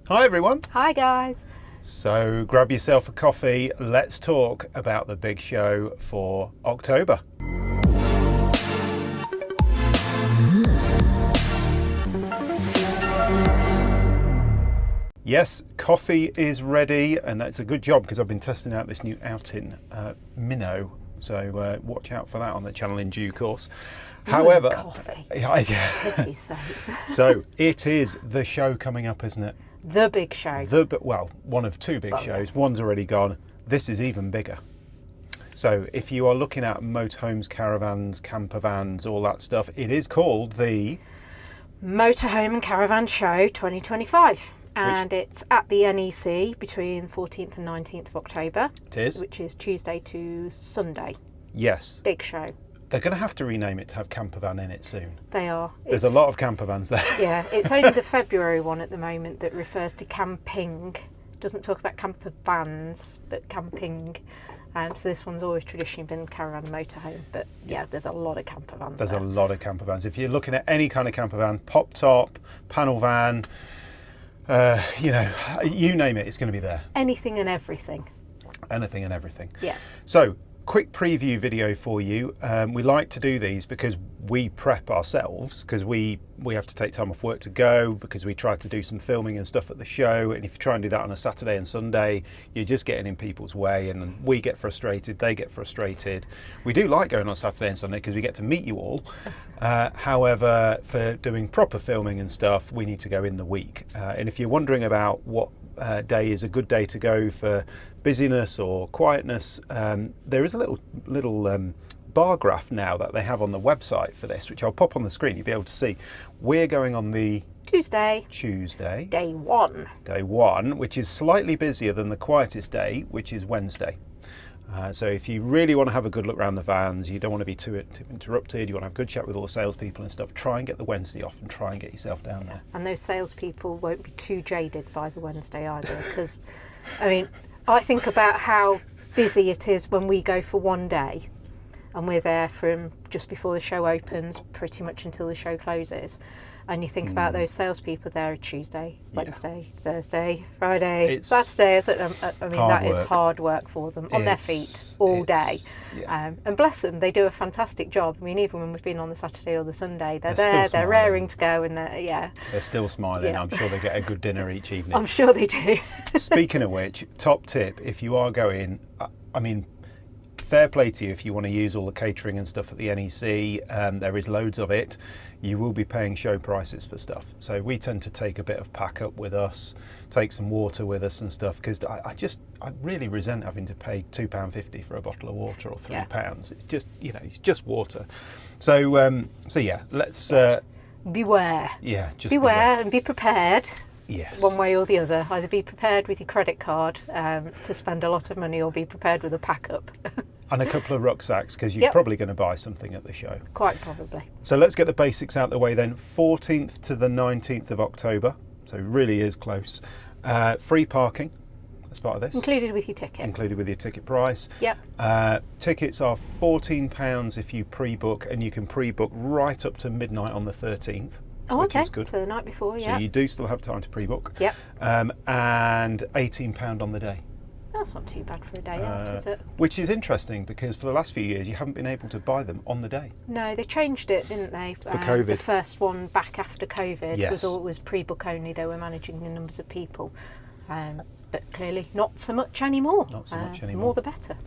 Hi everyone. Hi guys. So grab yourself a coffee, let's talk about the big show for October. Yes, coffee is ready, and that's a good job because I've been testing out this new outing, Minnow. So watch out for that on the channel in due course. However, coffee. Pity sakes. So it is the show coming up, isn't it? The big show. Well, one of two big shows. One's already gone. This is even bigger. So if you are looking at motorhomes, caravans, campervans, all that stuff, it is called the Motorhome and Caravan Show 2025. And it's at the NEC between 14th and 19th of October. It is. Which is Tuesday to Sunday. Yes. Big show. They're going to have to rename it to have campervan in it soon. They are. There's a lot of campervans there. Yeah, it's only the February one at the moment that refers to camping. Doesn't talk about camper vans, but camping. So this one's always traditionally been caravan and motorhome. But yeah, there's a lot of campervans. There's a lot of campervans. If you're looking at any kind of campervan, pop top, panel van, you name it, it's going to be there. Anything and everything. Anything and everything. Yeah. So, quick preview video for you. We like to do these because we prep ourselves, because we have to take time off work to go, because we try to do some filming and stuff at the show, and if you try and do that on a Saturday and Sunday, you're just getting in people's way, and we get frustrated, they get frustrated. We do like going on Saturday and Sunday because we get to meet you all. However, for doing proper filming and stuff, we need to go in the week. And if you're wondering about what day is a good day to go for busyness or quietness, there is a little bar graph now that they have on the website for this, which I'll pop on the screen. You'll be able to see. We're going on the Tuesday, day one, which is slightly busier than the quietest day, which is Wednesday. So if you really want to have a good look around the vans, you don't want to be too interrupted, you want to have a good chat with all the salespeople and stuff, try and get the Wednesday off and try and get yourself down there. And those salespeople won't be too jaded by the Wednesday either, because, I think about how busy it is when we go for one day, and we're there from just before the show opens, pretty much until the show closes. And you think about those salespeople there Tuesday, Wednesday, Thursday, Friday, Saturday. That is hard work for them, on their feet all day. Yeah. And bless them, they do a fantastic job. Even when we've been on the Saturday or the Sunday, they're there, they're raring to go, and they're still smiling. Yeah. I'm sure they get a good dinner each evening. I'm sure they do. Speaking of which, top tip, if you are going, fair play to you if you want to use all the catering and stuff at the NEC. There is loads of it. You will be paying show prices for stuff. So we tend to take a bit of pack up with us, take some water with us and stuff, because I really resent having to pay £2.50 for a bottle of water or £3. It's just, it's just water. So let's beware. Yeah, just beware and be prepared. Yes. One way or the other. Either be prepared with your credit card to spend a lot of money, or be prepared with a pack up. And a couple of rucksacks, because you're probably going to buy something at the show. Quite probably. So let's get the basics out the way then. 14th to the 19th of October, so really is close. Free parking as part of this. Included with your ticket. Included with your ticket price. Yep. Tickets are £14 if you pre-book, and you can pre-book right up to midnight on the 13th. Oh, which okay. Is good. So the night before, So you do still have time to pre-book. Yep. And £18 on the day. That's not too bad for a day out, is it? Which is interesting, because for the last few years you haven't been able to buy them on the day. No, they changed it, didn't they? For COVID. The first one back after COVID was pre-book only. They were managing the numbers of people. But clearly not so much anymore. Not so much anymore. The more the better.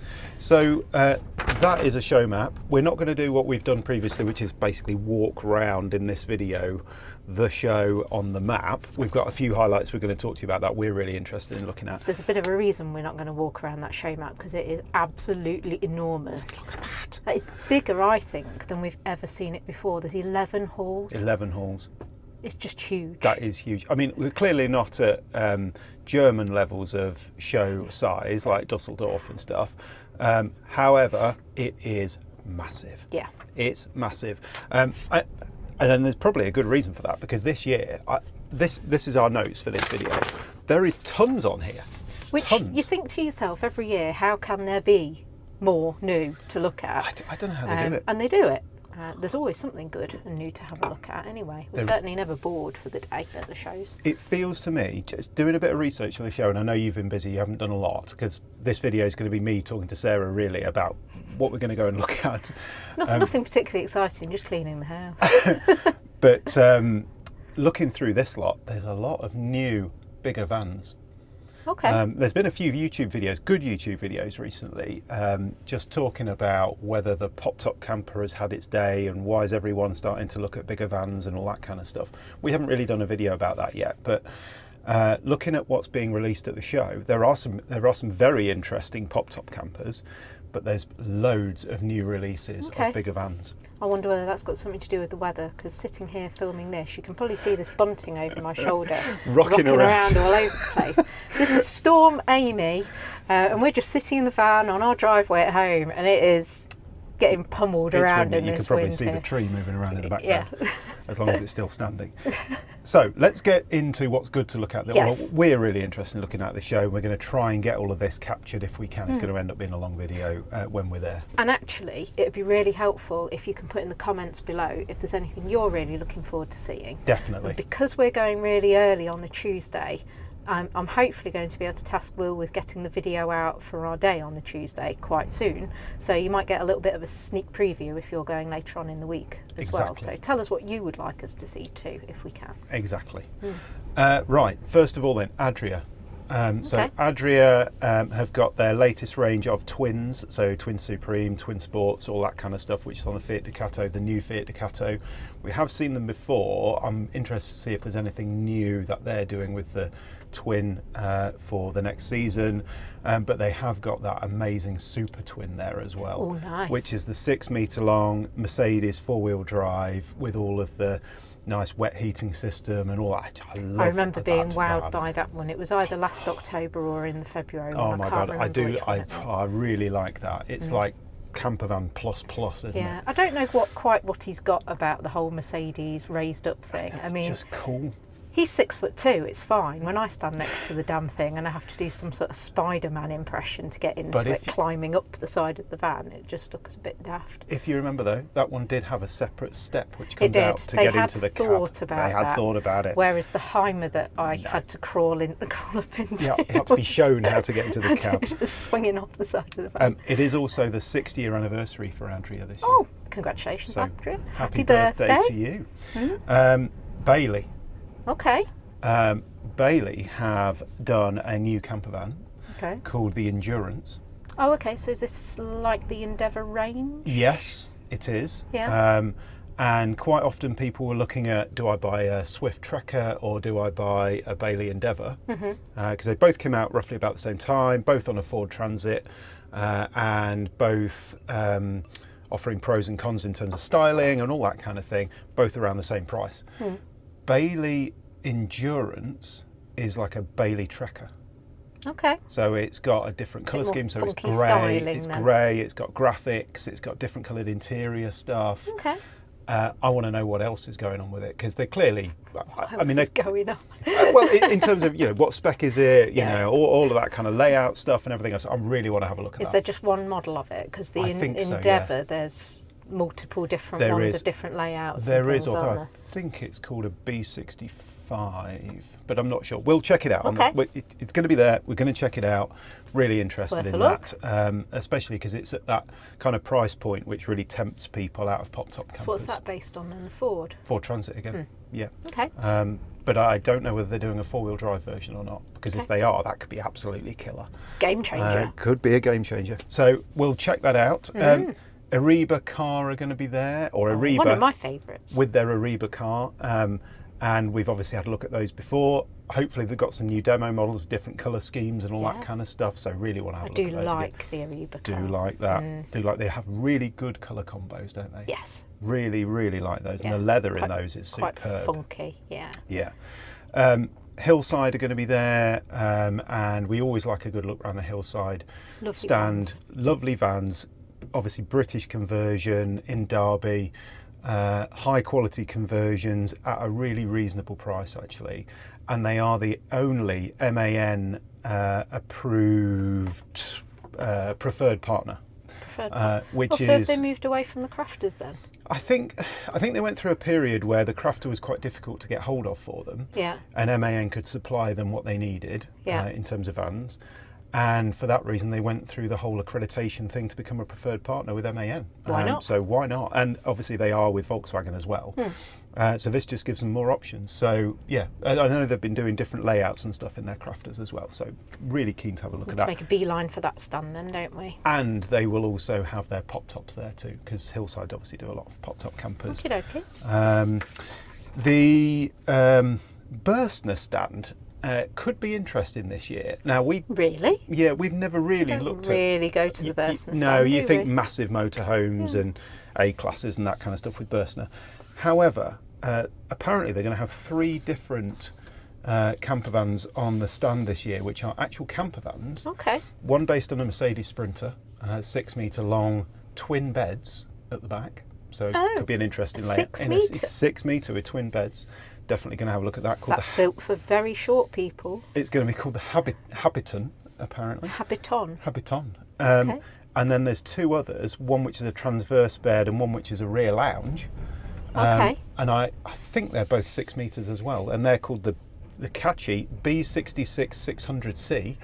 So that is a show map. We're not going to do what we've done previously, which is basically walk round in this video the show on the map. We've got a few highlights we're going to talk to you about that we're really interested in looking at. There's a bit of a reason we're not going to walk around that show map, because it is absolutely enormous. Look at that. That is bigger, I think, than we've ever seen it before. There's 11 halls. 11 halls. It's just huge. That is huge. We're clearly not at German levels of show size like Dusseldorf and stuff. However, it is massive. Yeah. It's massive. And then there's probably a good reason for that, because this year, this is our notes for this video. There is tons on here. Which you think to yourself every year, how can there be more new to look at? I don't know how they do it. And they do it. There's always something good and new to have a look at anyway. We're certainly never bored for the day at the shows. It feels to me, just doing a bit of research for the show, and I know you've been busy, you haven't done a lot, because this video is going to be me talking to Sarah really about what we're going to go and look at. Nothing particularly exciting, just cleaning the house. But looking through this lot, there's a lot of new, bigger vans. Okay. There's been a few YouTube videos, good YouTube videos recently, just talking about whether the pop-top camper has had its day and why is everyone starting to look at bigger vans and all that kind of stuff. We haven't really done a video about that yet, but looking at what's being released at the show, there are some very interesting pop-top campers, but there's loads of new releases of bigger vans. I wonder whether that's got something to do with the weather, because sitting here filming this, you can probably see this bunting over my shoulder, rocking around all over the place. This is Storm Amy, and we're just sitting in the van on our driveway at home, and it is getting pummeled around in this wind. You can probably see the tree moving around in the background, as long as it's still standing. So let's get into what's good to look at. Yes. Well, we're really interested in looking at the show. We're going to try and get all of this captured if we can. It's going to end up being a long video when we're there. And actually, it would be really helpful if you can put in the comments below if there's anything you're really looking forward to seeing. Definitely. And because we're going really early on the Tuesday, I'm hopefully going to be able to task Will with getting the video out for our day on the Tuesday quite soon. So you might get a little bit of a sneak preview if you're going later on in the week as well. So tell us what you would like us to see too, if we can. Exactly. Right, first of all then, Adria. So Adria have got their latest range of twins, so Twin Supreme, Twin Sports, all that kind of stuff, which is on the Fiat Ducato, the new Fiat Ducato. We have seen them before. I'm interested to see if there's anything new that they're doing with the twin for the next season, but they have got that amazing super twin there as well. Oh, nice. Which is the 6 metre long Mercedes 4-wheel drive with all of the nice wet heating system and all that. I remember being wowed by that one. It was either last October or in the February one. Oh my God, I really like that. It's like Campervan plus, isn't it? Yeah, I don't know quite what he's got about the whole Mercedes raised up thing. I mean, just cool. He's 6'2", it's fine. When I stand next to the damn thing and I have to do some sort of Spider-Man impression to get into it, climbing up the side of the van, it just looks a bit daft. If you remember though, that one did have a separate step which comes out to get into the cab. They had thought about it. Whereas the Heimer that I had to crawl up into. Yeah, you have to be shown how to get into the cab. Just swinging off the side of the van. It is also the 60th anniversary for Andrea this year. Oh, congratulations, Andrea. Happy birthday to you. Bailey. Okay. Bailey have done a new campervan called the Endurance. Oh, okay. So is this like the Endeavour range? Yes, it is. Yeah. And quite often people were looking at, do I buy a Swift Trekker or do I buy a Bailey Endeavour? Because they both came out roughly about the same time, both on a Ford Transit, and both offering pros and cons in terms of styling and all that kind of thing, both around the same price. Bailey Endurance is like a Bailey Trekker. Okay. So it's got a different colour scheme. So it's styling, grey, it's got graphics, it's got different coloured interior stuff. Okay. I want to know what else is going on with it, because they're clearly. What else is going on? Well, in terms of what spec is it, you know, all of that kind of layout stuff and everything else. I really want to have a look at that. Is there just one model of it? Because the Endeavour, there's multiple different ones of different layouts. There is, although I think it's called a B65, but I'm not sure. We'll check it out. Okay. It's going to be there. We're going to check it out. Really interested in that, especially because it's at that kind of price point which really tempts people out of pop-top campers. So what's that based on then? The Ford? Ford Transit again. Yeah. Okay. But I don't know whether they're doing a four-wheel drive version or not, because if they are, that could be absolutely killer. Game changer. Could be a game changer. So we'll check that out. Ariba car are going to be there, or Ariba. One of my favourites. With their Ariba car. And we've obviously had a look at those before. Hopefully they've got some new demo models, different colour schemes and all that kind of stuff. So really want to have a look at those. I do like the Ariba car. Do like that. They have really good colour combos, don't they? Yes. Really, really like those. And the leather in those is superb. Quite funky, yeah. Yeah. Hillside are going to be there, and we always like a good look around the Hillside stand. Lovely vans. Obviously British conversion in Derby. High quality conversions at a really reasonable price actually, and they are the only MAN approved preferred partner. preferred partner. which So have they moved away from the crafters then? I think they went through a period where the crafter was quite difficult to get hold of for them. Yeah. And MAN could supply them what they needed in terms of vans. And for that reason, they went through the whole accreditation thing to become a preferred partner with MAN. Why not? So why not? And obviously they are with Volkswagen as well. So this just gives them more options. So yeah, I know they've been doing different layouts and stuff in their crafters as well. So really keen to have a look at that. Let's make a beeline for that stand then, don't we? And they will also have their pop tops there too, because Hillside obviously do a lot of pop top campers. Okey-dokey. The Burstner stand could be interesting this year. Now we've never really looked really go to the Burstner stand. No, you think massive motorhomes and A classes and that kind of stuff with Burstner. However, apparently they're going to have 3 different camper vans on the stand this year, which are actual camper vans. Okay. One based on a Mercedes Sprinter, 6 metre long, twin beds at the back. So it could be an interesting layout. 6 metre? 6 metre with twin beds. Definitely going to have a look at that. That's built for very short people. It's going to be called the Habiton, apparently. Habiton. Okay. And then there's 2 others, one which is a transverse bed and one which is a rear lounge. Okay. And I think they're both 6 metres as well. And they're called the catchy B66 600C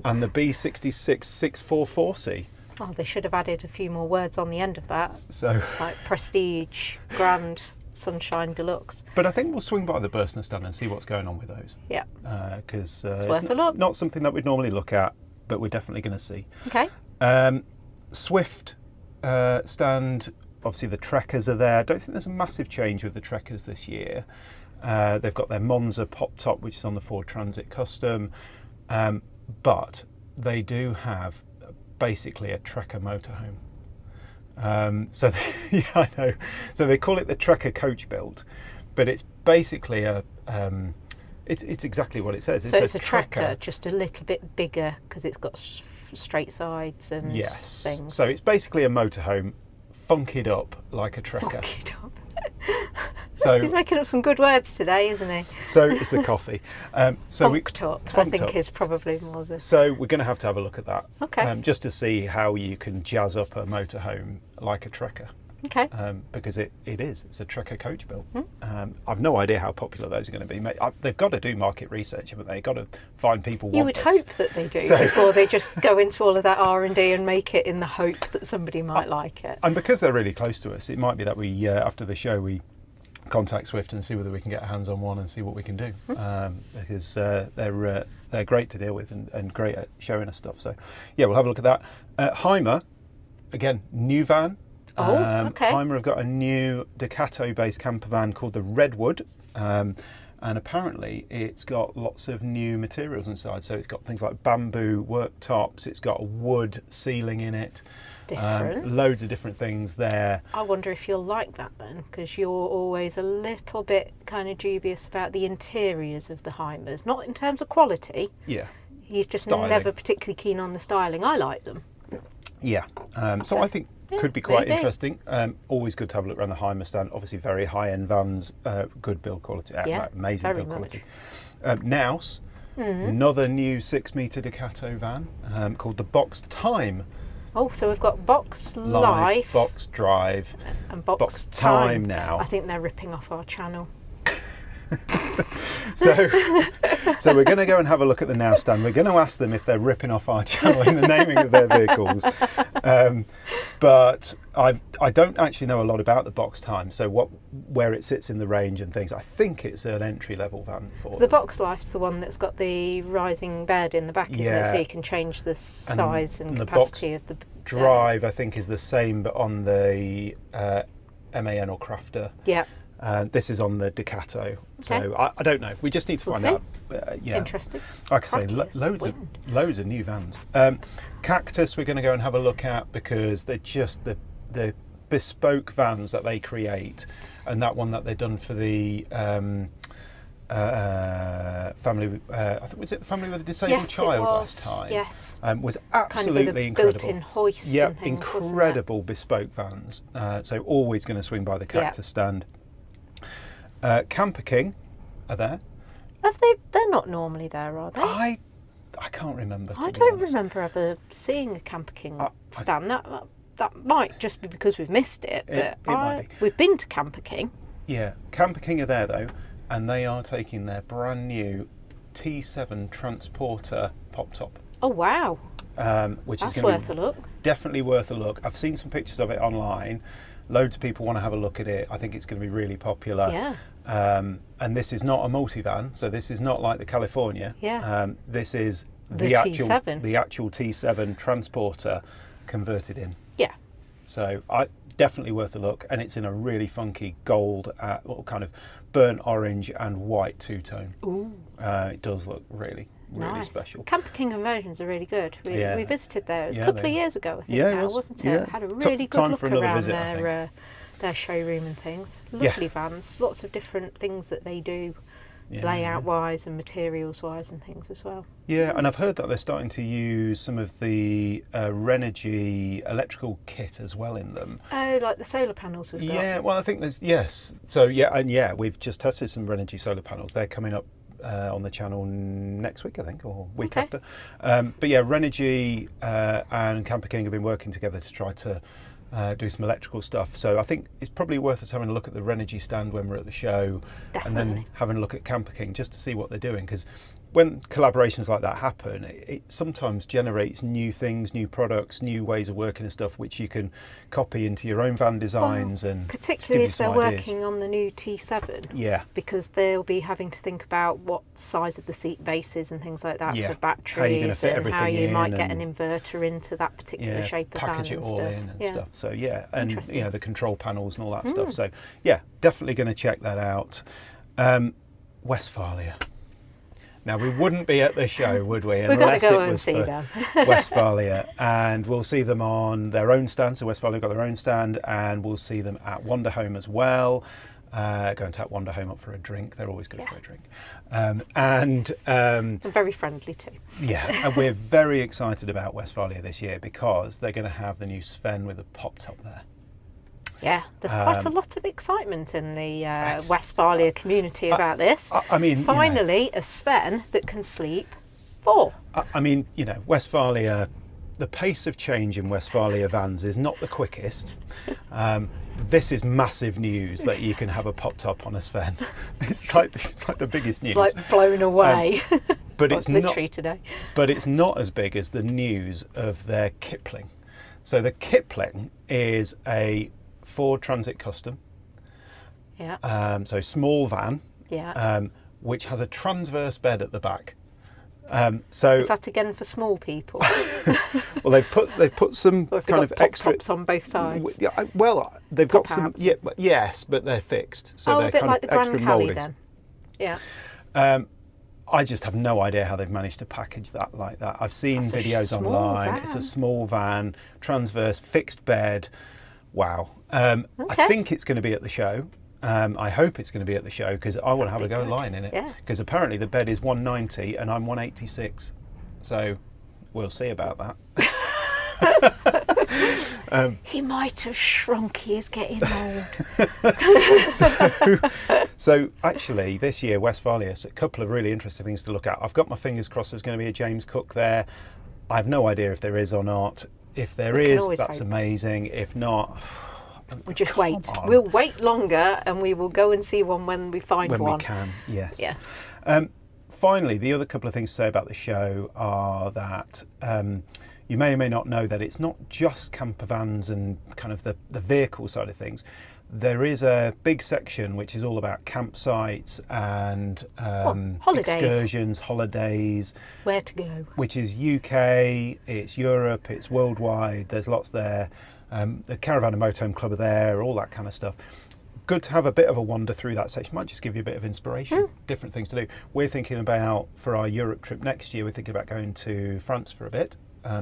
and the B66 644C. Oh, they should have added a few more words on the end of that. So, like Prestige, Grand, Sunshine Deluxe. But I think we'll swing by the Burstner stand and see what's going on with those. Yeah. Because worth a look. Not something that we'd normally look at, but we're definitely going to see. Okay. Swift stand, obviously the Trekkers are there. I don't think there's a massive change with the Trekkers this year. They've got their Monza pop top, which is on the Ford Transit Custom. But they do have basically a Trekker motorhome. I know. So they call it the Trekker coach build, but it's basically it's exactly what it says. So it's a Trekker, just a little bit bigger because it's got straight sides and things. So it's basically a motorhome, funkied up like a Trekker. Funkied up. So he's making up some good words today, isn't he? So it's the coffee. Funked up, I think, is probably more the... So we're going to have a look at that. Okay. Just to see how you can jazz up a motorhome like a Trekker. Okay. Because it is. It's a Trekker coach build. I've no idea how popular those are going to be. They've got to do market research, haven't they? They've got to find people want You would this. hope that they do before they just go into all of that R&D and make it in the hope that somebody might like it. And because they're really close to us, it might be that we, after the show, we contact Swift and see whether we can get our hands on one and see what we can do. Because they're great to deal with and great at showing us stuff. So, yeah, we'll have a look at that. Heimer, again, new van. Okay. Heimer have got a new Ducato-based camper van called the Redwood, and apparently it's got lots of new materials inside. So it's got things like bamboo worktops, it's got a wood ceiling in it, loads of different things there. I wonder if you'll like that then, because you're always a little bit kind of dubious about the interiors of the Heimers, not in terms of quality. Yeah. He's just styling. Never particularly keen on the styling. I like them. Yeah. So I think could be quite interesting. Always good to have a look around the Heimer stand. Obviously, very high-end vans, good build quality, amazing build quality. Naus, another new 6 metre Ducato van called the Box Time. Oh, so we've got Box Life, Box Drive, and Box Time now. I think they're ripping off our channel. So we're going to go and have a look at the Now stand. We're going to ask them if they're ripping off our channel in the naming of their vehicles. But I don't actually know a lot about the Box Time, so where it sits in the range and things. I think it's an entry-level van for the Box Life's the one that's got the rising bed in the back, isn't it? So you can change the size and capacity of the Drive. I think is the same, but on the MAN or Crafter. Yeah. This is on the Ducato, so I don't know. We just need to find out. Yeah, interesting. Like I say, loads of new vans. Cactus, we're going to go and have a look at because they're just the bespoke vans that they create, and that one that they've done for the family. I think was it the family with a disabled child last time. Yes, was absolutely kind of incredible. Built-in hoist. Yeah, and things, incredible bespoke vans. So always going to swing by the Cactus stand. Camper King are there. Have they? They're not normally there, are they? I can't remember. I don't remember ever seeing a Camper King stand. that might just be because we've missed it, but It might be. we've been to Camper King. Yeah, Camper King are there though, and they are taking their brand new T7 Transporter pop top. Oh wow, Which that's is going worth to a be look. definitely worth a look. I've seen some pictures of it online. Loads of people want to have a look at it. I think it's going to be really popular. Yeah. And this is not a multivan, so this is not like the California. Yeah. This is The actual T7. actual T7 Transporter converted in. Yeah. So definitely worth a look, and it's in a really funky gold, kind of burnt orange and white two-tone. Ooh. It does look really Nice. special. Camper King conversions are really good. We visited there. It was a couple of years ago, I think. Yeah, it now, was. wasn't it? Yeah. Had a really Time good look for another around visit, I their showroom and things. Lovely vans. Lots of different things that they do, layout wise and materials wise and things as well. Yeah, and I've heard that they're starting to use some of the Renogy electrical kit as well in them. Oh, like the solar panels we've got. Yeah, well, I think there's So we've just tested some Renogy solar panels. They're coming up on the channel next week, I think, or week after. But yeah, Renogy and Camper King have been working together to try to do some electrical stuff. So I think it's probably worth us having a look at the Renogy stand when we're at the show. Definitely. And then having a look at Camper King just to see what they're doing, because when collaborations like that happen, it sometimes generates new things, new products, new ways of working and stuff, which you can copy into your own van designs. And particularly if give they're you some ideas. working on the new T7. Yeah. Because they'll be having to think about what size of the seat bases and things like that Yeah. for batteries, How you're gonna fit and how everything you might in get an and- inverter into that particular shape of van package it and all stuff. in and stuff. So and Interesting. the control panels and all that stuff. So yeah, definitely going to check that out. Westphalia. Now we wouldn't be at the show, would we? We've got to Unless go it and was see for them. Westphalia, and we'll see them on their own stand. So Westphalia got their own stand, and we'll see them at Wanderhome as well. Go and tap Wanderhome up for a drink. They're always good for a drink. And very friendly too. Yeah, and we're very excited about Westphalia this year because they're going to have the new Sven with a pop top there. Yeah, there's quite a lot of excitement in the Westphalia community about this. I mean, finally, a Sven that can sleep 4. I mean, Westphalia, the pace of change in Westphalia vans is not the quickest. This is massive news that you can have a pop top on a Sven. It's like the biggest news. It's like blown away. But it's literally today. But it's not as big as the news of their Kipling. So the Kipling is a Ford Transit Custom. Yeah. So small van. Yeah. Which has a transverse bed at the back. So is that again for small people? well, they've put some Or have kind they of got pop extra tops on both sides. Yeah, well, they've got some. Pop-outs. Yeah, yes, but they're fixed, so they're a bit kind like of the extra Grand Cali mouldings. then. Yeah. I just have no idea how they've managed to package that like that. I've seen That's a videos small online. van. It's a small van, transverse, fixed bed. Wow. I think it's going to be at the show. I hope it's going to be at the show because I want to have a go lying in it. Yeah. Because apparently the bed is 190 and I'm 186. So we'll see about that. He might have shrunk. He is getting old. So actually this year Westphalia has a couple of really interesting things to look at. I've got my fingers crossed there's going to be a James Cook there. I have no idea if there is or not. If there is, that's amazing. If not, we'll just wait. on. We'll wait longer and we will go and see one when we find one. when we can, yes. Yeah. Finally, the other couple of things to say about the show are that you may or may not know that it's not just camper vans and kind of the vehicle side of things. There is a big section which is all about campsites and holidays. excursions, holidays. Where to go. Which is UK, it's Europe, it's worldwide. There's lots there. The Caravan and Motorhome Club are there, all that kind of stuff. Good to have a bit of a wander through that section. Might just give you a bit of inspiration, different things to do. We're thinking about, for our Europe trip next year, we're thinking about going to France for a bit.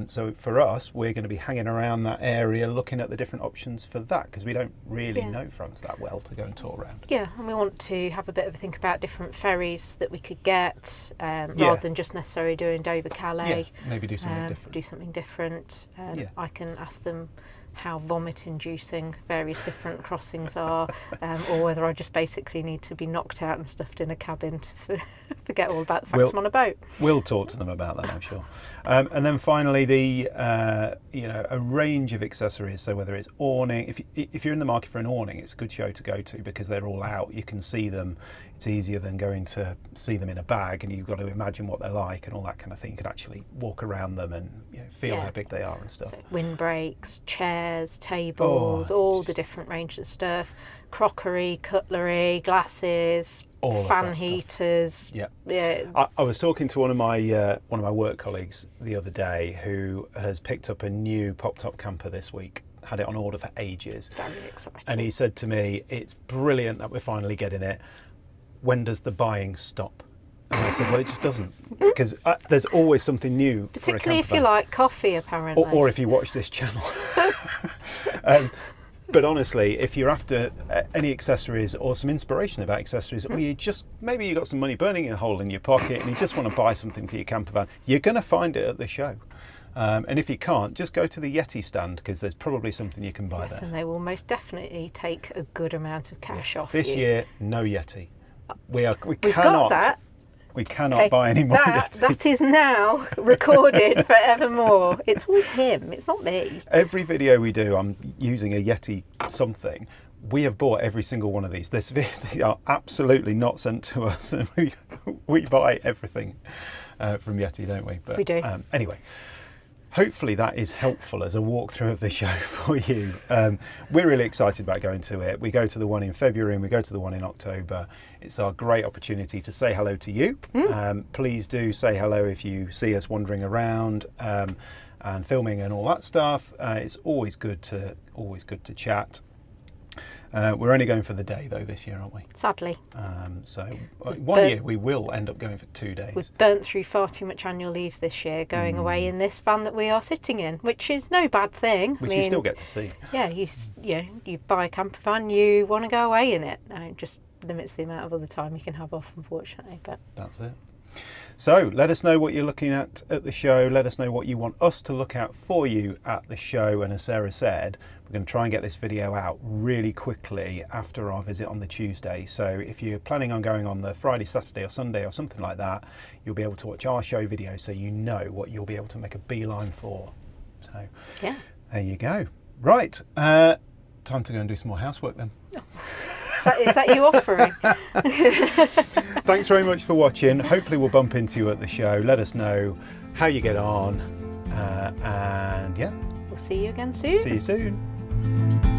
So for us, we're going to be hanging around that area, looking at the different options for that, because we don't really know France that well to go and tour around. Yeah, and we want to have a bit of a think about different ferries that we could get, rather than just necessarily doing Dover Calais. Yeah, maybe do something different. Do something different. I can ask them how vomit-inducing various different crossings are, or whether I just basically need to be knocked out and stuffed in a cabin to forget all about the fact I'm on a boat. We'll talk to them about that, I'm sure. And then finally, the a range of accessories. So whether it's awning, if you're in the market for an awning, it's a good show to go to because they're all out. You can see them. It's easier than going to see them in a bag, and you've got to imagine what they're like and all that kind of thing. You can actually walk around them and feel how big they are and stuff. So windbreaks, chairs, tables, all the different ranges of stuff, crockery, cutlery, glasses, all fan heaters. I was talking to one of my work colleagues the other day who has picked up a new pop-top camper this week. Had it on order for ages. Very exciting. And he said to me, "It's brilliant that we're finally getting it. When does the buying stop?" And I said, well, it just doesn't, because there's always something new. Particularly if you like coffee, apparently. Or if you watch this channel. But honestly, if you're after any accessories or some inspiration about accessories, or maybe you got some money burning a hole in your pocket and you just want to buy something for your camper van, you're going to find it at the show. And if you can't, just go to the Yeti stand, because there's probably something you can buy there. And they will most definitely take a good amount of cash off this you. year, no Yeti. We We've got that. We cannot buy any more Yeti. That is now recorded forevermore. It's always him, it's not me. Every video we do, I'm using a Yeti something. We have bought every single one of these. They are absolutely not sent to us, and we buy everything from Yeti, don't we? But, we do. Anyway. Hopefully that is helpful as a walkthrough of the show for you. We're really excited about going to it. We go to the one in February and we go to the one in October. It's our great opportunity to say hello to you. Please do say hello if you see us wandering around and filming and all that stuff. It's always good to chat. We're only going for the day though this year, aren't we? Sadly. So one year we will end up going for 2 days. We've burnt through far too much annual leave this year going away in this van that we are sitting in, which is no bad thing. Which you still get to see. Yeah, you buy a camper van, you want to go away in it. It just limits the amount of other time you can have off, unfortunately. But that's it. So let us know what you're looking at the show. Let us know what you want us to look at for you at the show. And as Sarah said, we're going to try and get this video out really quickly after our visit on the Tuesday. So if you're planning on going on the Friday, Saturday or Sunday or something like that, you'll be able to watch our show video so you know what you'll be able to make a beeline for. So yeah, there you go. Right, time to go and do some more housework then. Is that you offering? Thanks very much for watching. Hopefully we'll bump into you at the show. Let us know how you get on. And yeah. We'll see you again soon. See you soon.